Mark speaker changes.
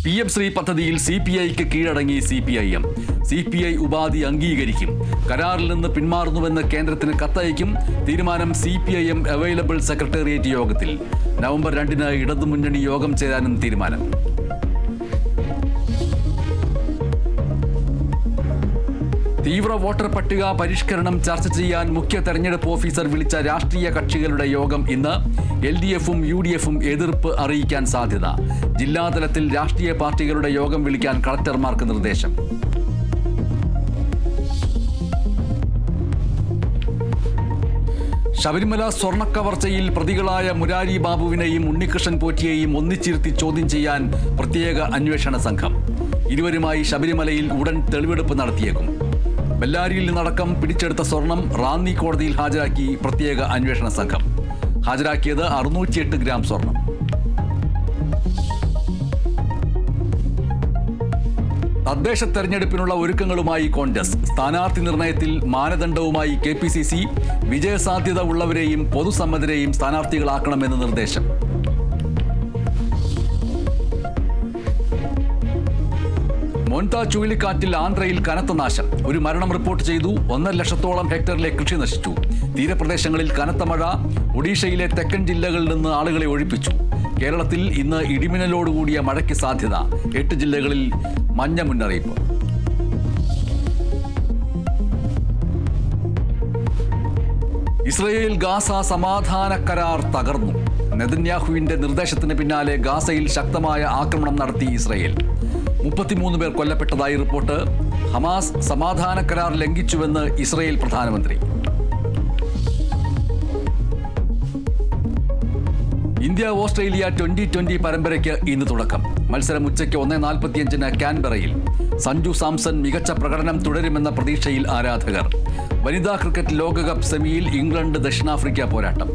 Speaker 1: PM Shri പദ്ധതിയിൽ CPIക്ക് കീഴടങ്ങി CPIM. CPI ഉപാധി അംഗീകരിക്കും. കരാറിൽ നിന്ന് പിന്മാറുന്നുവെന്ന് കേന്ദ്രത്തിന് കത്തയക്കും. തീരുമാനം CPIM അവൈലബിൾ സെക്രട്ടേറിയറ്റ് യോഗത്തിൽ. നവംബർ 2-ന് ഇടതുമുന്നണി യോഗം ചേരാനും തീരുമാനം. തീവ്ര വോട്ടർ പട്ടിക പരിഷ്കരണം ചർച്ച ചെയ്യാൻ മുഖ്യ തെരഞ്ഞെടുപ്പ് ഓഫീസർ വിളിച്ച രാഷ്ട്രീയ കക്ഷികളുടെ യോഗം ഇന്ന്. LDFും UDFും എതിർപ്പ് അറിയിക്കാൻ സാധ്യത. ജില്ലാതലത്തിൽ രാഷ്ട്രീയ പാർട്ടികളുടെ യോഗം വിളിക്കാൻ കളക്ടർമാർക്ക് നിർദ്ദേശം. ശബരിമല സ്വർണ്ണക്കവർച്ചയിൽ പ്രതികളായ മുരാരി ബാബുവിനെയും ഉണ്ണികൃഷ്ണൻ പോറ്റിയെയും ഒന്നിച്ചിരുത്തി ചോദ്യം ചെയ്യാൻ പ്രത്യേക അന്വേഷണ സംഘം. ഇരുവരുമായി ശബരിമലയിൽ ഉടൻ തെളിവെടുപ്പ് നടത്തിയേക്കും. ബെല്ലാരിയിൽ നിന്നടക്കം പിടിച്ചെടുത്ത സ്വർണം റാന്നി കോടതിയിൽ ഹാജരാക്കി പ്രത്യേക അന്വേഷണ സംഘം. ഹാജരാക്കിയത് 608 ഗ്രാം സ്വർണം. തദ്ദേശ തെരഞ്ഞെടുപ്പിനുള്ള ഒരുക്കങ്ങളുമായി കോൺഗ്രസ്. സ്ഥാനാർത്ഥി നിർണയത്തിൽ മാനദണ്ഡവുമായി KPCC. വിജയസാധ്യത ഉള്ളവരെയും പൊതുസമ്മതരെയും സ്ഥാനാർത്ഥികളാക്കണമെന്ന് നിർദ്ദേശം. മോൻത ചുഴലിക്കാറ്റിൽ ആന്ധ്രയിൽ കനത്ത നാശം. ഒരു മരണം റിപ്പോർട്ട് ചെയ്തു. 1.5 ലക്ഷത്തോളം ഹെക്ടറിലെ കൃഷി നശിച്ചു. തീരപ്രദേശങ്ങളിൽ കനത്ത മഴ. ഒഡീഷയിലെ തെക്കൻ ജില്ലകളിൽ നിന്ന് ആളുകളെ ഒഴിപ്പിച്ചു. കേരളത്തിൽ ഇന്ന് ഇടിമിന്നലോടുകൂടിയ മഴയ്ക്ക് സാധ്യത. 8 ജില്ലകളിൽ മഞ്ഞ മുന്നറിയിപ്പ്. ഇസ്രയേൽ ഗാസ സമാധാന കരാർ തകർന്നു. നെതന്യാഹുവിന്റെ നിർദ്ദേശത്തിന് പിന്നാലെ ഗാസയിൽ ശക്തമായ ആക്രമണം നടത്തി ഇസ്രയേൽ. 33 പേർ കൊല്ലപ്പെട്ടതായി റിപ്പോർട്ട്. ഹമാസ് സമാധാന കരാർ ലംഘിച്ചുവെന്ന് ഇസ്രയേൽ പ്രധാനമന്ത്രി. ഇന്ത്യ-ഓസ്ട്രേലിയ T20 പരമ്പരയ്ക്ക് ഇന്ന് തുടക്കം. മത്സരം ഉച്ചയ്ക്ക് 1:45-ന് കാൻബറയിൽ. സഞ്ജു സാംസൺ മികച്ച പ്രകടനം തുടരുമെന്ന പ്രതീക്ഷയിൽ ആരാധകർ. വനിതാ ക്രിക്കറ്റ് ലോകകപ്പ് സെമിയിൽ ഇംഗ്ലണ്ട് ദക്ഷിണാഫ്രിക്ക പോരാട്ടം.